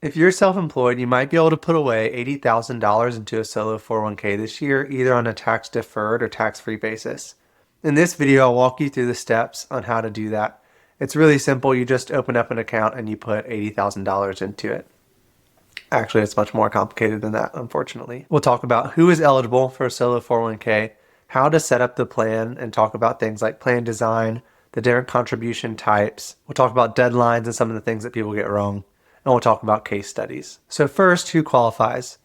If you're self-employed, you might be able to put away $80,000 into a solo 401k this year, either on a tax-deferred or tax-free basis. In this video, I'll walk you through the steps on how to do that. It's really simple. You just open up an account and you put $80,000 into it. Actually, it's much more complicated than that, unfortunately. We'll talk about who is eligible for a solo 401k, how to set up the plan, and talk about things like plan design, the different contribution types. We'll talk about deadlines and some of the things that people get wrong. And we'll talk about case studies. So first, who qualifies?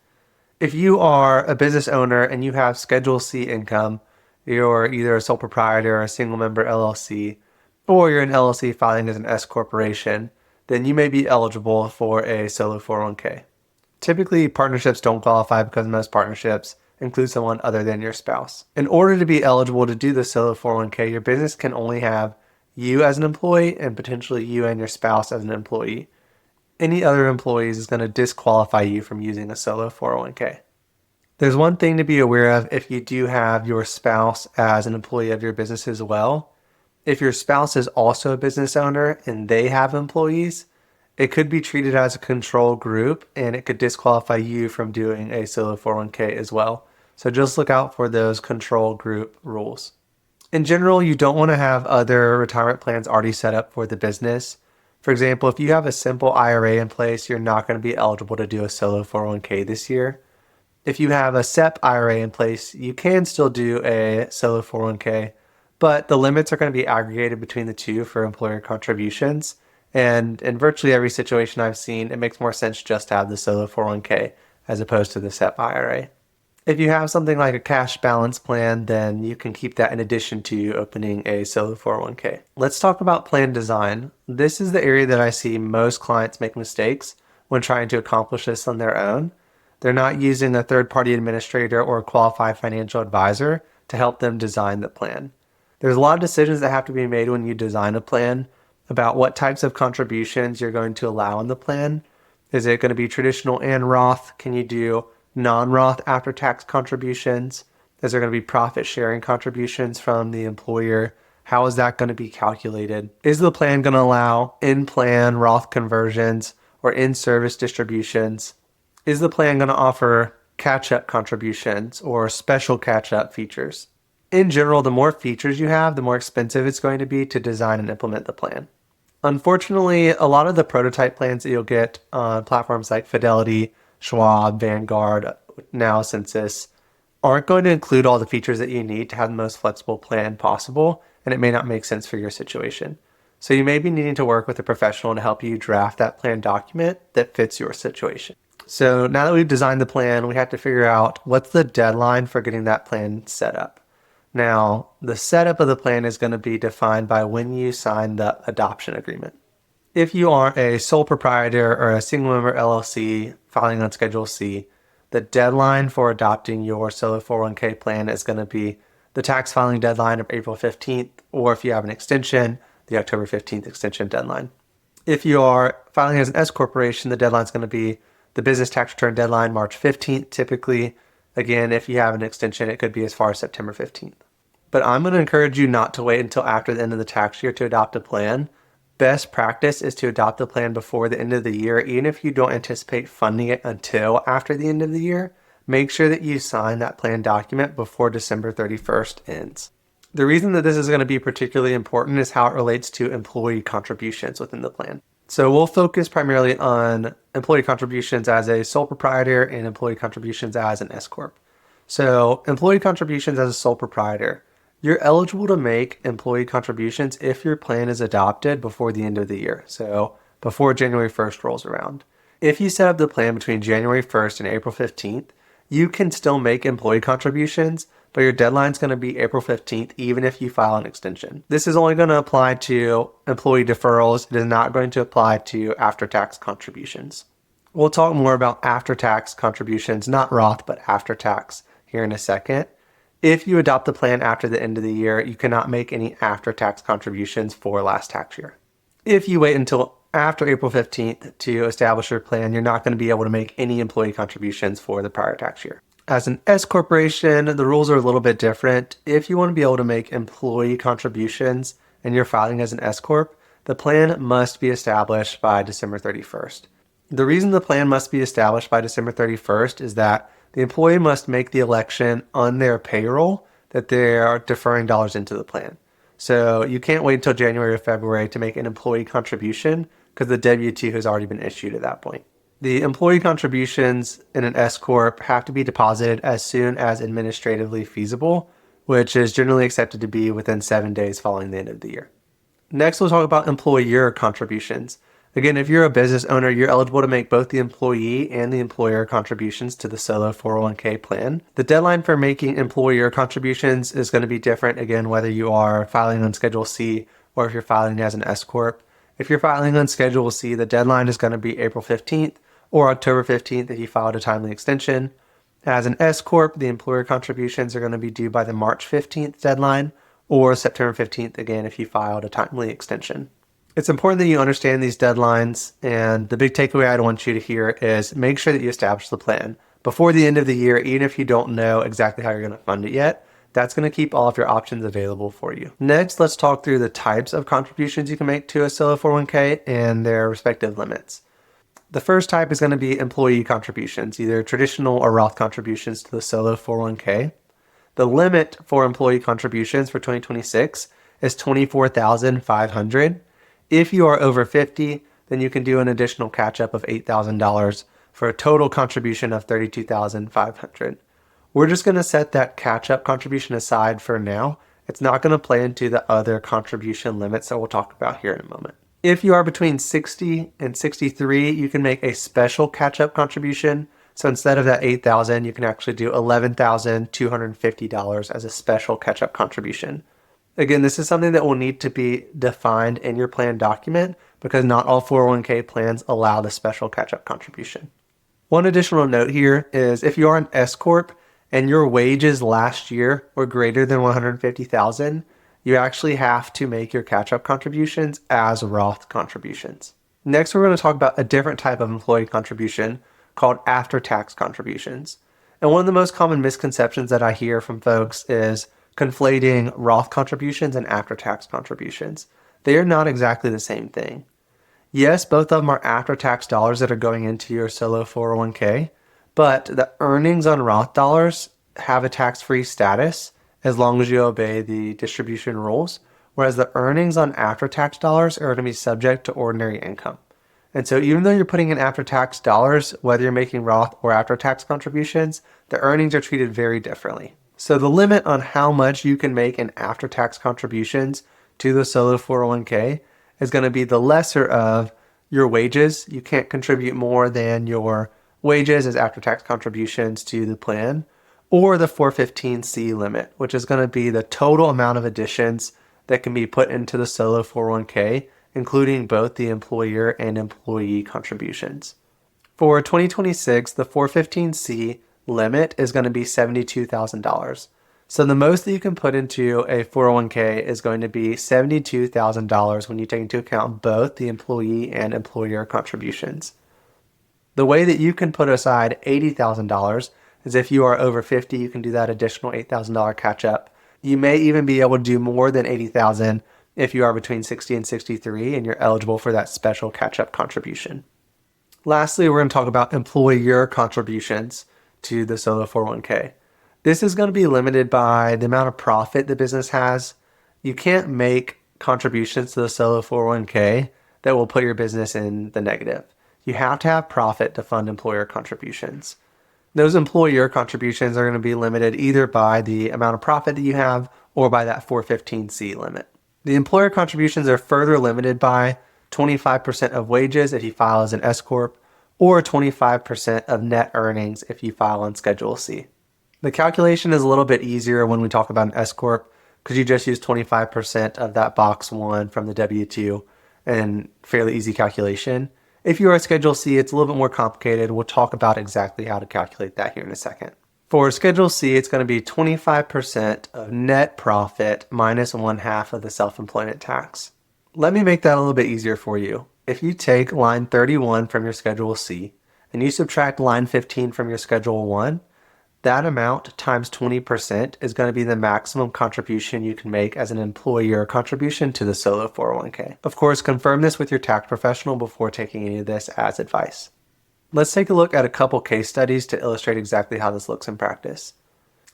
If you are a business owner and you have Schedule C income, you're either a sole proprietor or a single member LLC, or you're an LLC filing as an S corporation, then you may be eligible for a solo 401k. Typically, partnerships don't qualify because most partnerships include someone other than your spouse. In order to be eligible to do the solo 401k, your business can only have you as an employee and potentially you and your spouse as an employee. Any other employees is going to disqualify you from using a solo 401k. There's one thing to be aware of if you do have your spouse as an employee of your business as well. If your spouse is also a business owner and they have employees, it could be treated as a control group and it could disqualify you from doing a solo 401k as well. So just look out for those control group rules. In general, you don't want to have other retirement plans already set up for the business. For example, if you have a SIMPLE IRA in place, you're not going to be eligible to do a solo 401k this year. If you have a SEP IRA in place, you can still do a solo 401k, but the limits are going to be aggregated between the two for employer contributions. And in virtually every situation I've seen, it makes more sense just to have the solo 401k as opposed to the SEP IRA. If you have something like a cash balance plan, then you can keep that in addition to opening a solo 401k. Let's talk about plan design. This is the area that I see most clients make mistakes when trying to accomplish this on their own. They're not using a third-party administrator or a qualified financial advisor to help them design the plan. There's a lot of decisions that have to be made when you design a plan about what types of contributions you're going to allow in the plan. Is it going to be traditional and Roth? Can you do non-Roth after-tax contributions? Is there going to be profit sharing contributions from the employer? How is that going to be calculated? Is the plan going to allow in-plan Roth conversions or in-service distributions? Is the plan going to offer catch-up contributions or special catch-up features? In general, the more features you have, the more expensive it's going to be to design and implement the plan. Unfortunately, a lot of the prototype plans that you'll get on platforms like Fidelity, Schwab, Vanguard, now Census, aren't going to include all the features that you need to have the most flexible plan possible, and it may not make sense for your situation. So you may be needing to work with a professional to help you draft that plan document that fits your situation. So now that we've designed the plan, we have to figure out what's the deadline for getting that plan set up. Now, the setup of the plan is going to be defined by when you sign the adoption agreement. If you are a sole proprietor or a single member LLC filing on Schedule C, the deadline for adopting your solo 401k plan is going to be the tax filing deadline of April 15th, or if you have an extension, the October 15th extension deadline. If you are filing as an S corporation, the deadline is going to be the business tax return deadline, March 15th, typically. Again, if you have an extension, it could be as far as September 15th. But I'm going to encourage you not to wait until after the end of the tax year to adopt a plan. Best practice is to adopt the plan before the end of the year, even if you don't anticipate funding it until after the end of the year. Make sure that you sign that plan document before December 31st ends. The reason that this is going to be particularly important is how it relates to employee contributions within the plan. So we'll focus primarily on employee contributions as a sole proprietor and employee contributions as an S corp. So employee contributions as a sole proprietor, you're eligible to make employee contributions if your plan is adopted before the end of the year. So before January 1st rolls around. If you set up the plan between January 1st and April 15th, you can still make employee contributions, but your deadline is going to be April 15th, even if you file an extension. This is only going to apply to employee deferrals. It is not going to apply to after-tax contributions. We'll talk more about after-tax contributions, not Roth, but after-tax here in a second. If you adopt the plan after the end of the year, you cannot make any after-tax contributions for last tax year. If you wait until after April 15th to establish your plan, you're not going to be able to make any employee contributions for the prior tax year. As an S corporation, the rules are a little bit different. If you want to be able to make employee contributions and you're filing as an S corp, the plan must be established by December 31st. The reason the plan must be established by December 31st is that the employee must make the election on their payroll that they are deferring dollars into the plan. So you can't wait until January or February to make an employee contribution because the W-2 has already been issued at that point. The employee contributions in an S corp have to be deposited as soon as administratively feasible, which is generally accepted to be within 7 days following the end of the year. Next, we'll talk about employer contributions. Again, if you're a business owner, you're eligible to make both the employee and the employer contributions to the solo 401k plan. The deadline for making employer contributions is going to be different, again, whether you are filing on Schedule C or if you're filing as an S corp. If you're filing on Schedule C, the deadline is going to be April 15th or October 15th if you filed a timely extension. As an S corp, the employer contributions are going to be due by the March 15th deadline or September 15th, again, if you filed a timely extension. It's important that you understand these deadlines, and the big takeaway I want you to hear is make sure that you establish the plan before the end of the year, even if you don't know exactly how you're going to fund it yet. That's going to keep all of your options available for you. Next, let's talk through the types of contributions you can make to a solo 401k and their respective limits. The first type is going to be employee contributions, either traditional or Roth contributions to the solo 401k. The limit for employee contributions for 2026 is $24,500. If you are over 50, then you can do an additional catch-up of $8,000 for a total contribution of $32,500. We're just going to set that catch-up contribution aside for now. It's not going to play into the other contribution limits that we'll talk about here in a moment. If you are between 60 and 63, you can make a special catch-up contribution. So instead of that $8,000, you can actually do $11,250 as a special catch-up contribution. Again, this is something that will need to be defined in your plan document because not all 401k plans allow the special catch-up contribution. One additional note here is if you are an S corp and your wages last year were greater than $150,000, you actually have to make your catch-up contributions as Roth contributions. Next, we're going to talk about a different type of employee contribution called after-tax contributions. And one of the most common misconceptions that I hear from folks is conflating Roth contributions and after-tax contributions. They are not exactly the same thing. Yes, both of them are after-tax dollars that are going into your solo 401k, but the earnings on Roth dollars have a tax-free status as long as you obey the distribution rules, whereas the earnings on after-tax dollars are going to be subject to ordinary income. And so even though you're putting in after-tax dollars, whether you're making Roth or after-tax contributions, the earnings are treated very differently. So the limit on how much you can make in after-tax contributions to the solo 401k is going to be the lesser of your wages. You can't contribute more than your wages as after-tax contributions to the plan, or the 415C limit, which is going to be the total amount of additions that can be put into the solo 401k, including both the employer and employee contributions. For 2026, the 415C limit is going to be $72,000. So the most that you can put into a 401k is going to be $72,000 when you take into account both the employee and employer contributions. The way that you can put aside $80,000 is if you are over 50, you can do that additional $8,000 catch up. You may even be able to do more than $80,000 if you are between 60 and 63 and you're eligible for that special catch up contribution. Lastly, we're going to talk about employer contributions to the solo 401k. This is going to be limited by the amount of profit the business has. You can't make contributions to the solo 401k that will put your business in the negative. You have to have profit to fund employer contributions. Those employer contributions are going to be limited either by the amount of profit that you have or by that 415C limit. The employer contributions are further limited by 25% of wages if you file as an S corp, or 25% of net earnings if you file on Schedule C. The calculation is a little bit easier when we talk about an S corp because you just use 25% of that box 1 from the W-2 and fairly easy calculation. If you are a Schedule C, it's a little bit more complicated. We'll talk about exactly how to calculate that here in a second. For Schedule C, it's going to be 25% of net profit minus 1/2 of the self-employment tax. Let me make that a little bit easier for you. If you take line 31 from your Schedule C and you subtract line 15 from your Schedule 1, that amount times 20% is going to be the maximum contribution you can make as an employer contribution to the solo 401k. Of course, confirm this with your tax professional before taking any of this as advice. Let's take a look at a couple case studies to illustrate exactly how this looks in practice.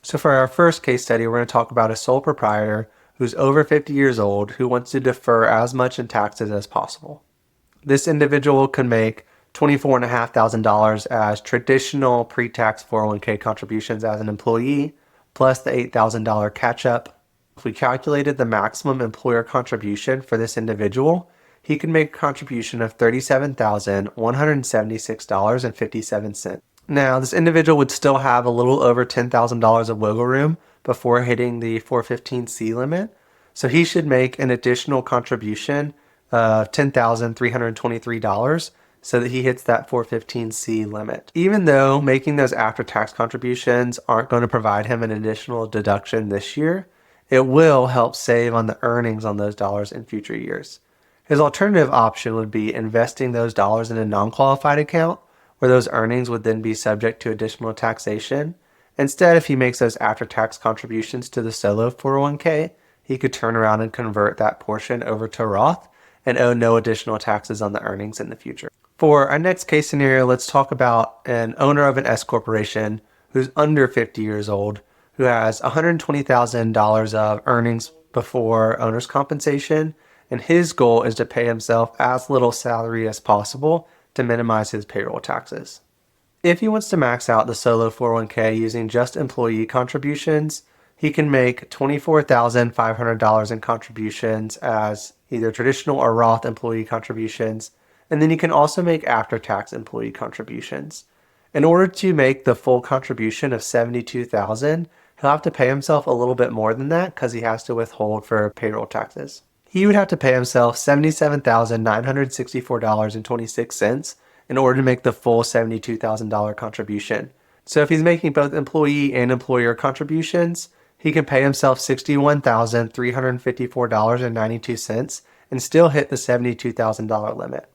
So for our first case study, we're going to talk about a sole proprietor who's over 50 years old who wants to defer as much in taxes as possible. This individual can make $24,500 as traditional pre-tax 401k contributions as an employee, plus the $8,000 catch-up. If we calculated the maximum employer contribution for this individual, he could make a contribution of $37,176.57. Now, this individual would still have a little over $10,000 of wiggle room before hitting the 415C limit, so he should make an additional contribution of $10,323 so that he hits that 415C limit. Even though making those after-tax contributions aren't going to provide him an additional deduction this year, it will help save on the earnings on those dollars in future years. His alternative option would be investing those dollars in a non-qualified account where those earnings would then be subject to additional taxation. Instead, if he makes those after-tax contributions to the solo 401k, he could turn around and convert that portion over to Roth and owe no additional taxes on the earnings in the future. For our next case scenario, let's talk about an owner of an S corporation who's under 50 years old, who has $120,000 of earnings before owner's compensation, and his goal is to pay himself as little salary as possible to minimize his payroll taxes. If he wants to max out the solo 401k using just employee contributions, he can make $24,500 in contributions as either traditional or Roth employee contributions, and then he can also make after-tax employee contributions. In order to make the full contribution of $72,000, he'll have to pay himself a little bit more than that because he has to withhold for payroll taxes. He would have to pay himself $77,964.26 in order to make the full $72,000 contribution. So if he's making both employee and employer contributions, he can pay himself $61,354.92 and still hit the $72,000 limit.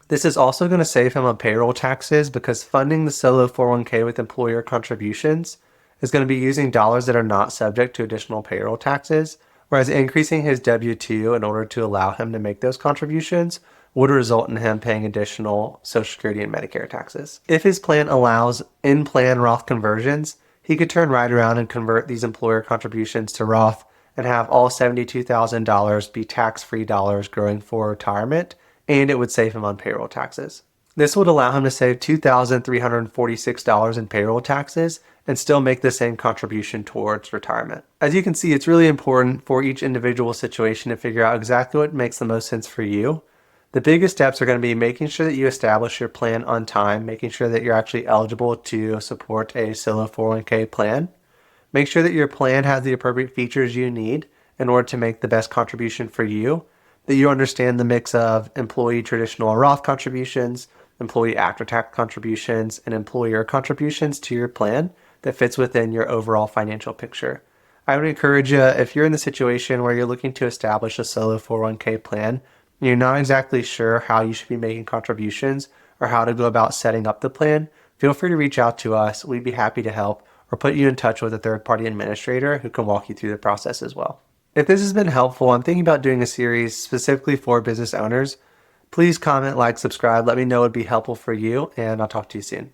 This is also going to save him on payroll taxes because funding the solo 401k with employer contributions is going to be using dollars that are not subject to additional payroll taxes, whereas increasing his W-2 in order to allow him to make those contributions would result in him paying additional Social Security and Medicare taxes. If his plan allows in-plan Roth conversions, he could turn right around and convert these employer contributions to Roth and have all $72,000 be tax-free dollars growing for retirement, and it would save him on payroll taxes. This would allow him to save $2,346 in payroll taxes and still make the same contribution towards retirement. As you can see, it's really important for each individual situation to figure out exactly what makes the most sense for you. The biggest steps are going to be making sure that you establish your plan on time, making sure that you're actually eligible to support a solo 401k plan. Make sure that your plan has the appropriate features you need in order to make the best contribution for you, that you understand the mix of employee traditional Roth contributions, employee after-tax contributions, and employer contributions to your plan that fits within your overall financial picture. I would encourage you, if you're in the situation where you're looking to establish a solo 401k plan, and you're not exactly sure how you should be making contributions or how to go about setting up the plan, feel free to reach out to us. We'd be happy to help or put you in touch with a third-party administrator who can walk you through the process as well. If this has been helpful, I'm thinking about doing a series specifically for business owners. Please comment, like, subscribe. Let me know it would be helpful for you, and I'll talk to you soon.